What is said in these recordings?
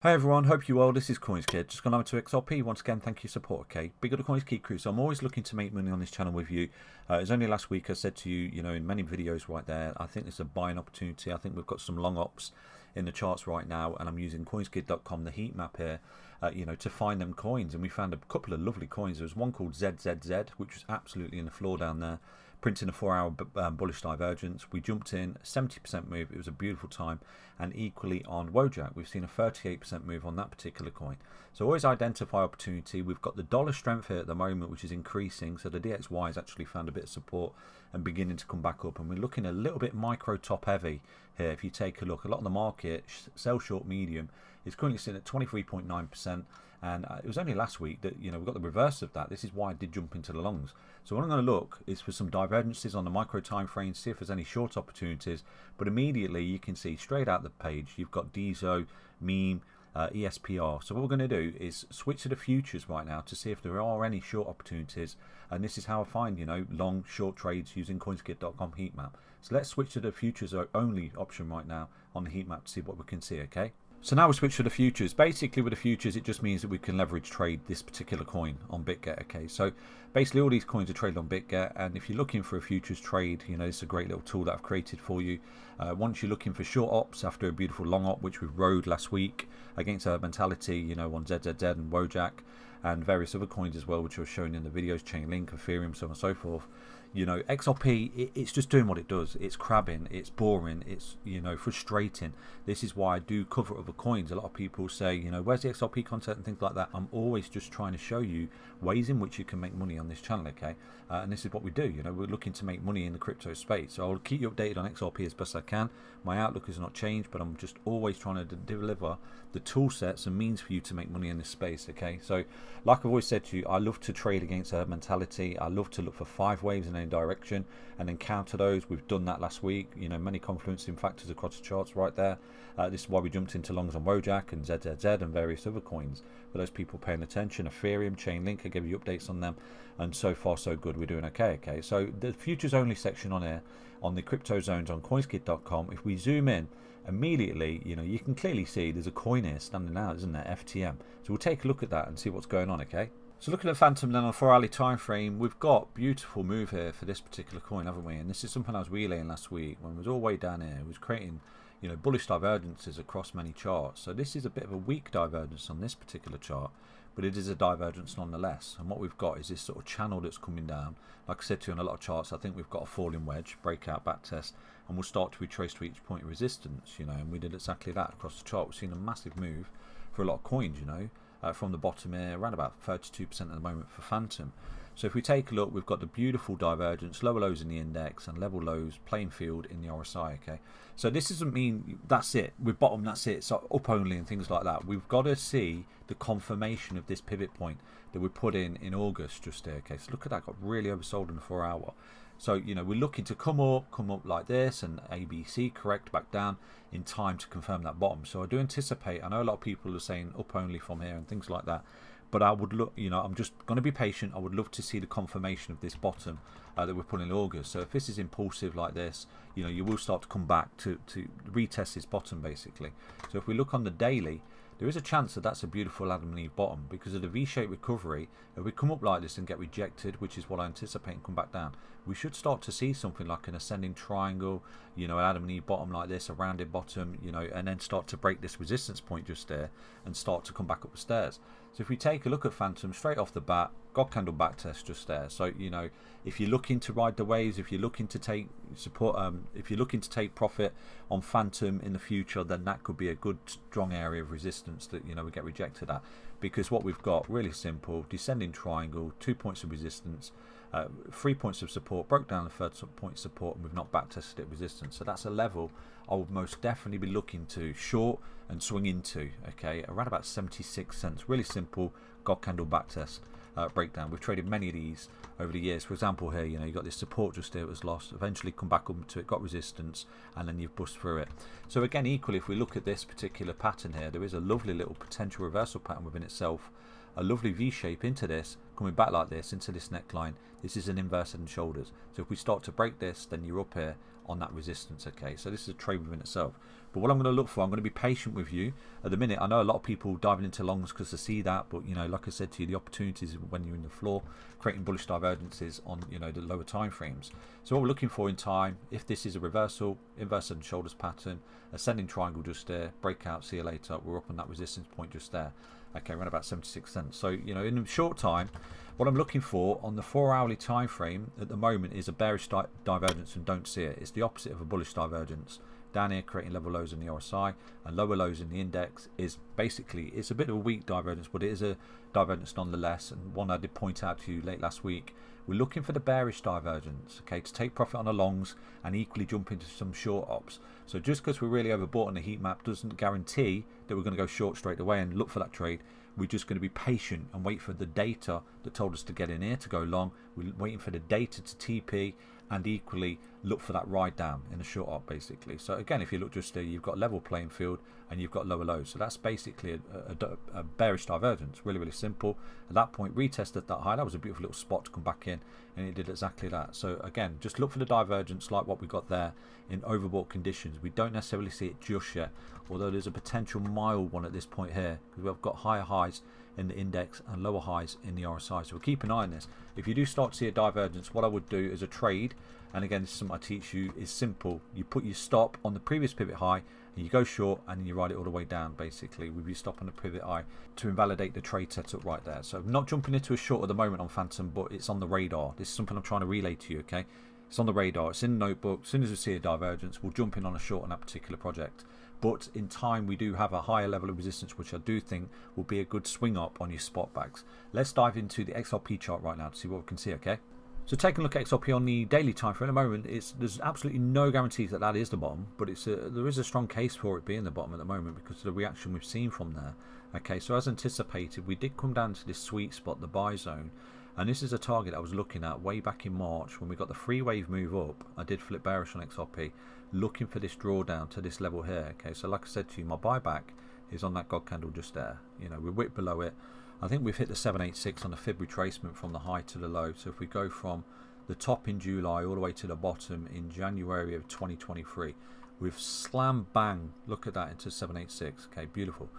Hi everyone, hope you're well. This is CoinsKid. Just gone over to XRP. Once again, thank you for support, okay? Big up the CoinsKid crew. So I'm always looking to make money on this channel with you. It was only last week I said to you, in many videos right there, I think it's a buying opportunity. I think we've got some long ops in the charts right now, and I'm using CoinsKid.com, the heat map here, to find them coins. And we found a couple of lovely coins. There was one called ZZZ, which was absolutely in the floor down there, printing a 4-hour bullish divergence. We jumped in, 70% move. It was a beautiful time. And equally on Wojak, we've seen a 38% move on that particular coin. So always identify opportunity. We've got the dollar strength here at the moment, which is increasing. So the DXY has actually found a bit of support and beginning to come back up. And we're looking a little bit micro top heavy here. If you take a look, a lot of the market, sell short medium, is currently sitting at 23.9%. And it was only last week that we got the reverse of that. This is why I did jump into the longs. So what I'm going to look is for some divergences on the micro time frame, see if there's any short opportunities. But immediately you can see straight out the page you've got DZO, meme, ESPR. So what we're going to do is switch to the futures right now to see if there are any short opportunities. And this is how I find long short trades using CoinsKid.com heat map. So let's switch to the futures only option right now on the heat map to see what we can see. Okay. So now we switch to the futures. Basically with the futures it just means that we can leverage trade this particular coin on BitGet. Okay, so basically all these coins are traded on BitGet, and if you're looking for a futures trade, this is a great little tool that I've created for you. Once you're looking for short ops after a beautiful long op, which we rode last week against our mentality, on ZZZ and Wojak and various other coins as well, which I was showing in the videos, Chainlink, Ethereum, so on and so forth. XRP, it's just doing what it does. It's crabbing, it's boring, it's frustrating. This is why I do cover other coins. A lot of people say, where's the XRP content and things like that. I'm always just trying to show you ways in which you can make money on this channel, okay? And this is what we do. We're looking to make money in the crypto space. So I'll keep you updated on XRP as best I can. My outlook has not changed, but I'm just always trying to deliver the tool sets and means for you to make money in this space, okay? So like I've always said to you, I love to trade against a mentality. I love to look for 5 waves in any direction and then counter those. We've done that last week. Many confluencing factors across the charts right there. This is why we jumped into longs on Wojak and ZZZ and various other coins. For those people paying attention, Ethereum, Chainlink, I give you updates on them, and so far so good. We're doing okay. So the futures only section on here on the crypto zones on CoinsKid.com. If we zoom in immediately, you can clearly see there's a coin here standing out, isn't there? FTM. So we'll take a look at that and see what's going on. Okay. So looking at Phantom then on 4-hourly time frame, we've got beautiful move here for this particular coin, haven't we? And this is something I was relaying last week when it was all the way down here. It was creating, bullish divergences across many charts. So this is a bit of a weak divergence on this particular chart, but it is a divergence nonetheless. And what we've got is this sort of channel that's coming down. Like I said to you on a lot of charts, I think we've got a falling wedge, breakout, back test, and we'll start to retrace to each point of resistance, and we did exactly that across the chart. We've seen a massive move for a lot of coins, from the bottom here, around about 32% at the moment for Phantom. So if we take a look, we've got the beautiful divergence, lower lows in the index and level lows, playing field in the RSI, okay? So this doesn't mean that's it, we're bottom, that's it, so up only and things like that. We've got to see the confirmation of this pivot point that we put in August just there, okay? So look at that, got really oversold in the 4 hour. So, we're looking to come up like this and ABC, correct, back down in time to confirm that bottom. So I do anticipate, I know a lot of people are saying up only from here and things like that, but I would look, I'm just going to be patient. I would love to see the confirmation of this bottom that we're putting in August. So if this is impulsive like this, you will start to come back to retest this bottom basically. So if we look on the daily, there is a chance that that's a beautiful Adam and Eve bottom because of the V-shaped recovery. If we come up like this and get rejected, which is what I anticipate, and come back down, we should start to see something like an ascending triangle, an Adam and Eve bottom like this, a rounded bottom, and then start to break this resistance point just there and start to come back up the stairs. So if we take a look at Phantom straight off the bat, God candle back test just there. So if you're looking to ride the waves, if you're looking to take support, if you're looking to take profit on Phantom in the future, then that could be a good strong area of resistance that we get rejected at. Because what we've got, really simple, descending triangle, 2 points of resistance, 3 points of support, broke down the third point of support, and we've not back tested it resistance. So that's a level I would most definitely be looking to short and swing into, okay, around about 76 cents. Really simple, God candle back test. Breakdown. We've traded many of these over the years. For example, here, you got this support just here, it was lost, eventually come back up to it, got resistance, and then you've bust through it. So again, equally, if we look at this particular pattern here, there is a lovely little potential reversal pattern within itself, a lovely V shape into this, coming back like this into this neckline. This is an inverse head and shoulders. So if we start to break this, then you're up here on that resistance, okay? So this is a trade within itself. But what I'm going to look for, I'm going to be patient with you. At the minute, I know a lot of people diving into longs because they see that, but you know, like I said to you, the opportunities when you're in the floor, creating bullish divergences on, you know, the lower time frames. So what we're looking for in time, if this is a reversal, inverse and shoulders pattern, ascending triangle just there, breakout, see you later, we're up on that resistance point just there. Okay, around about 76 cents. So, you know, in a short time, what I'm looking for on the 4-hourly time frame at the moment is a bearish divergence, and don't see it. It's the opposite of a bullish divergence. Down here, creating level lows in the RSI and lower lows in the index is basically, it's a bit of a weak divergence, but it is a divergence nonetheless, and one I did point out to you late last week. We're looking for the bearish divergence, okay, to take profit on the longs and equally jump into some short ops. So just because we're really overbought on the heat map doesn't guarantee that we're going to go short straight away and look for that trade. We're just going to be patient and wait for the data that told us to get in here to go long. We're waiting for the data to TP and equally look for that ride down in a short op basically. So again, if you look just there, you've got level playing field and you've got lower lows. So that's basically a bearish divergence, really, really simple. At that point, retested that high. That was a beautiful little spot to come back in, and it did exactly that. So again, just look for the divergence like what we got there in overbought conditions. We don't necessarily see it just yet, although there's a potential mild one at this point here, because we've got higher highs in the index and lower highs in the RSI. So we'll keep an eye on this. If you do start to see a divergence, what I would do as a trade, and again, this is something I teach you, is simple. You put your stop on the previous pivot high, and you go short, and you ride it all the way down, basically, with your stop on the pivot high to invalidate the trade setup right there. So I'm not jumping into a short at the moment on Phantom, but it's on the radar. This is something I'm trying to relay to you, okay? It's on the radar. It's in the notebook. As soon as we see a divergence, we'll jump in on a short on that particular project. But in time, we do have a higher level of resistance, which I do think will be a good swing up on your spot bags. Let's dive into the XRP chart right now to see what we can see, okay? So taking a look at XRP on the daily time frame at the moment, there's absolutely no guarantees that that is the bottom, but there is a strong case for it being the bottom at the moment because of the reaction we've seen from there. Okay, so as anticipated, we did come down to this sweet spot, the buy zone, and this is a target I was looking at way back in March when we got the 3-wave move up. I did flip bearish on XRP, looking for this drawdown to this level here. Okay, so like I said to you, my buyback is on that God candle just there. You know, we're wick below it. I think we've hit the 786 on the fib retracement from the high to the low. So if we go from the top in July all the way to the bottom in January of 2023, we've slammed bang, look at that, into 786. Okay, beautiful.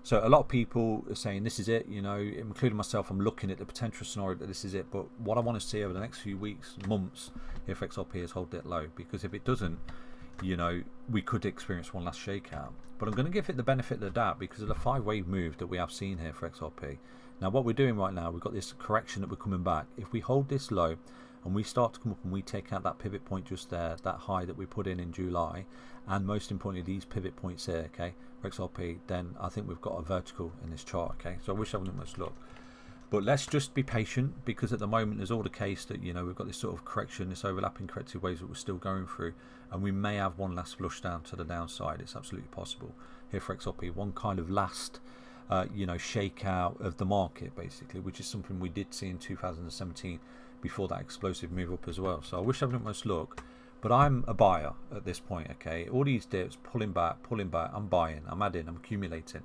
So a lot of people are saying this is it, you know, including myself. I'm looking at the potential scenario that this is it, but what I want to see over the next few weeks, months, if XRP is hold it low, because if it doesn't, you know, we could experience one last shakeout. But I'm going to give it the benefit of the doubt because of the 5-wave move that we have seen here for XRP. Now what we're doing right now, we've got this correction that we're coming back. If we hold this low and we start to come up and we take out that pivot point just there, that high that we put in July, and most importantly these pivot points here, okay, for XRP, then I think we've got a vertical in this chart. Okay, so I wish I wouldn't much look, but let's just be patient because at the moment there's all the case that, you know, we've got this sort of correction, this overlapping corrective waves that we're still going through, and we may have one last flush down to the downside. It's absolutely possible here for XRP, one kind of last you know, shakeout of the market basically, which is something we did see in 2017 before that explosive move up as well. So I wish I wouldn't much look, but I'm a buyer at this point. Okay, all these dips, pulling back, I'm buying, I'm adding, I'm accumulating,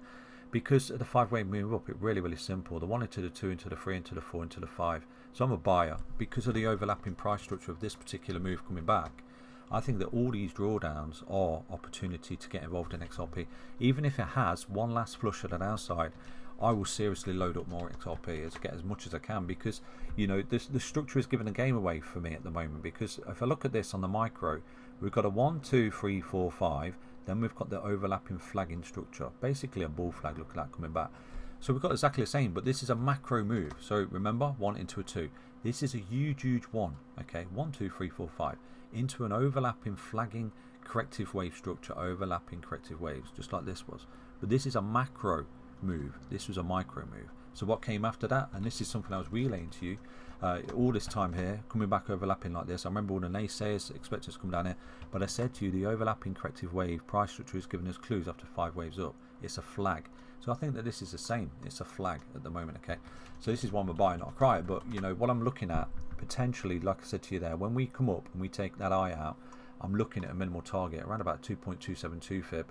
because of the 5-wave move up, it really simple. The 1 into the 2 into the 3 into the 4 into the 5. So I'm a buyer because of the overlapping price structure of this particular move coming back. I think that all these drawdowns are opportunity to get involved in XRP. Even if it has one last flush at the downside, I will seriously load up more XRP to get as much as I can, because, you know, the structure is giving a game away for me at the moment. Because if I look at this on the micro, we've got a 1, 2, 3, 4, 5. Then we've got the overlapping flagging structure, basically a bull flag. Look at that coming back. So we've got exactly the same, but this is a macro move. So remember, 1 into a 2. This is a huge one. Okay, 1, 2, 3, 4, 5 into an overlapping flagging corrective wave structure, overlapping corrective waves, just like this was. But this is a macro move. This was a micro move. So what came after that? And this is something I was relaying to you all this time here, coming back overlapping like this. I remember all the naysayers expect us to come down here, but I said to you, the overlapping corrective wave price structure is giving us clues after 5 waves up. It's a flag. So I think that this is the same. It's a flag at the moment. Okay, so this is one we're buying, not a cry. But you know what I'm looking at potentially, like I said to you there, when we come up and we take that eye out, I'm looking at a minimal target around about 2.272 fib.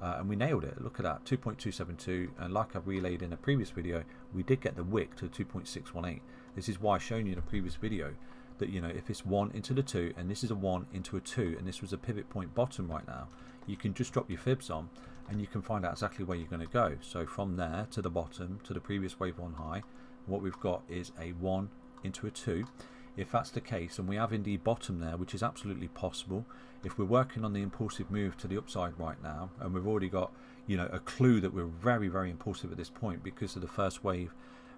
And we nailed it. Look at that, 2.272, and like I've relayed in a previous video, we did get the wick to 2.618. This is why I've shown you in a previous video that, you know, if it's 1 into the 2 and this is a 1 into a 2 and this was a pivot point bottom right now, you can just drop your fibs on and you can find out exactly where you're going to go. So from there to the bottom to the previous wave 1 high, what we've got is a 1 into a 2. If that's the case, and we have indeed bottom there, which is absolutely possible, if we're working on the impulsive move to the upside right now, and we've already got, you know, a clue that we're very, very impulsive at this point because of the first wave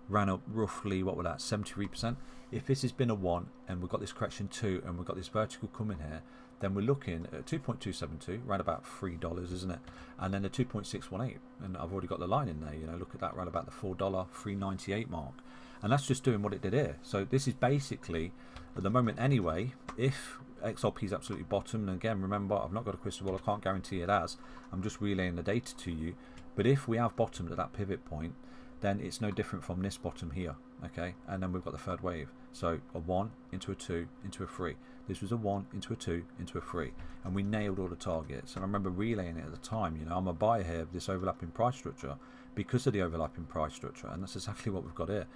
ran up roughly, what was that, 73%. If this has been a 1 and we've got this correction 2 and we've got this vertical coming here, then we're looking at 2.272, around about $3, isn't it? And then the 2.618, and I've already got the line in there, you know, look at that, around about the $4, $3.98 mark. And that's just doing what it did here. So this is basically, at the moment anyway, if XRP is absolutely bottom, and again, remember, I've not got a crystal ball, I can't guarantee it has, I'm just relaying the data to you. But if we have bottomed at that pivot point, then it's no different from this bottom here, okay? And then we've got the third wave. So a 1 into a 2 into a 3. This was a 1 into a 2 into a 3. And we nailed all the targets. And I remember relaying it at the time, you know, I'm a buyer here of this overlapping price structure because of the overlapping price structure. And that's exactly what we've got here.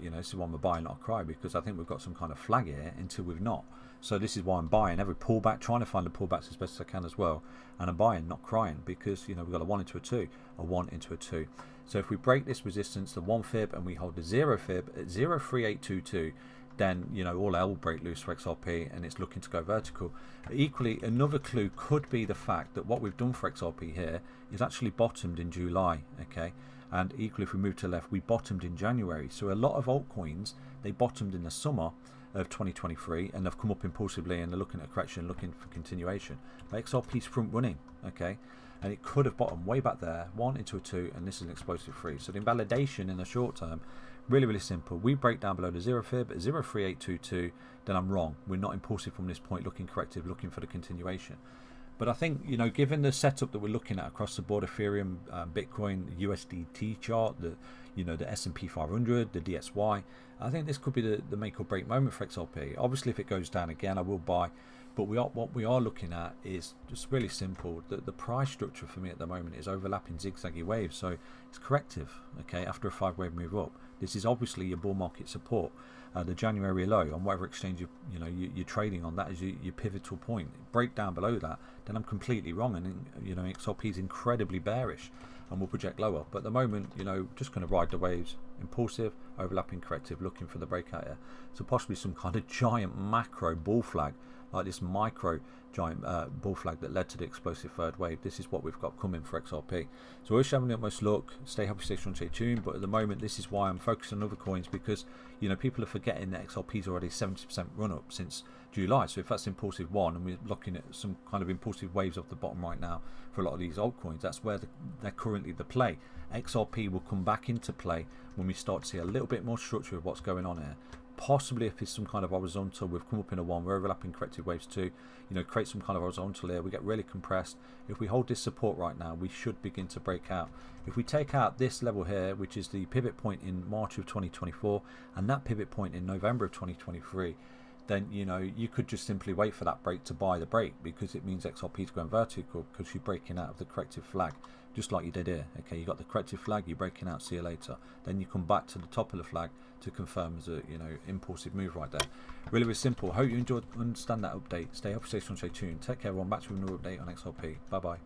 You know, this is why I'm a buy, not a cry, because I think we've got some kind of flag here until we've not. So this is why I'm buying every pullback, trying to find the pullbacks as best as I can as well. And I'm buying, not crying, because, you know, we've got a 1 into a 2, a 1 into a 2. So if we break this resistance, the 1 fib, and we hold the 0 fib at 0.3822, then, you know, all hell will break loose for XRP and it's looking to go vertical. Equally, another clue could be the fact that what we've done for XRP here is actually bottomed in July, okay? And equally, if we move to the left, we bottomed in January. So a lot of altcoins, they bottomed in the summer of 2023 and they've come up impulsively and they're looking at a correction, looking for continuation. But XRP's front running, okay? And it could have bottomed way back there, 1 into a 2, and this is an explosive 3. So the invalidation in the short term, really, really simple. We break down below the 0 fib at 0.3822, then I'm wrong. We're not impulsive from this point, looking corrective, looking for the continuation. But I think, you know, given the setup that we're looking at across the board, Ethereum, Bitcoin, USDT chart, the, you know, the S&P 500, the DXY, I think this could be the make or break moment for XRP. Obviously, if it goes down again, I will buy. But what we are looking at is just really simple. The price structure for me at the moment is overlapping zigzaggy waves. So it's corrective, okay, after a 5-wave move up. This is obviously your bull market support. The January low on whatever exchange you're trading on, that is your pivotal point. Break down below that, then I'm completely wrong, and you know, XRP is incredibly bearish and will project lower. But at the moment, you know, just going to ride the waves, impulsive, overlapping, corrective, looking for the breakout here. So possibly some kind of giant macro bull flag, like this micro giant bull flag that led to the explosive third wave. This is what we've got coming for XRP. So we're having the utmost luck. Stay happy, stay strong, stay tuned. But at the moment, this is why I'm focused on other coins, because, you know, people are forgetting that XRP is already 70% run up since July. So if that's impulsive 1, and we're looking at some kind of impulsive waves off the bottom right now for a lot of these altcoins, that's where they're currently the play. XRP will come back into play when we start to see a little bit more structure of what's going on here. Possibly if it's some kind of horizontal, we've come up in a 1, we're overlapping corrective waves 2, you know, create some kind of horizontal here, we get really compressed. If we hold this support right now, we should begin to break out. If we take out this level here, which is the pivot point in March of 2024 and that pivot point in November of 2023, then, you know, you could just simply wait for that break to buy the break, because it means XRP is going vertical because you're breaking out of the corrective flag, just like you did here. Okay, you got the corrective flag, you're breaking out, see you later. Then you come back to the top of the flag to confirm as a, you know, impulsive move right there. Really, really simple. Hope you enjoyed, understand that update. Stay healthy, stay strong, stay tuned. Take care, everyone. Back to another update on XRP. Bye bye.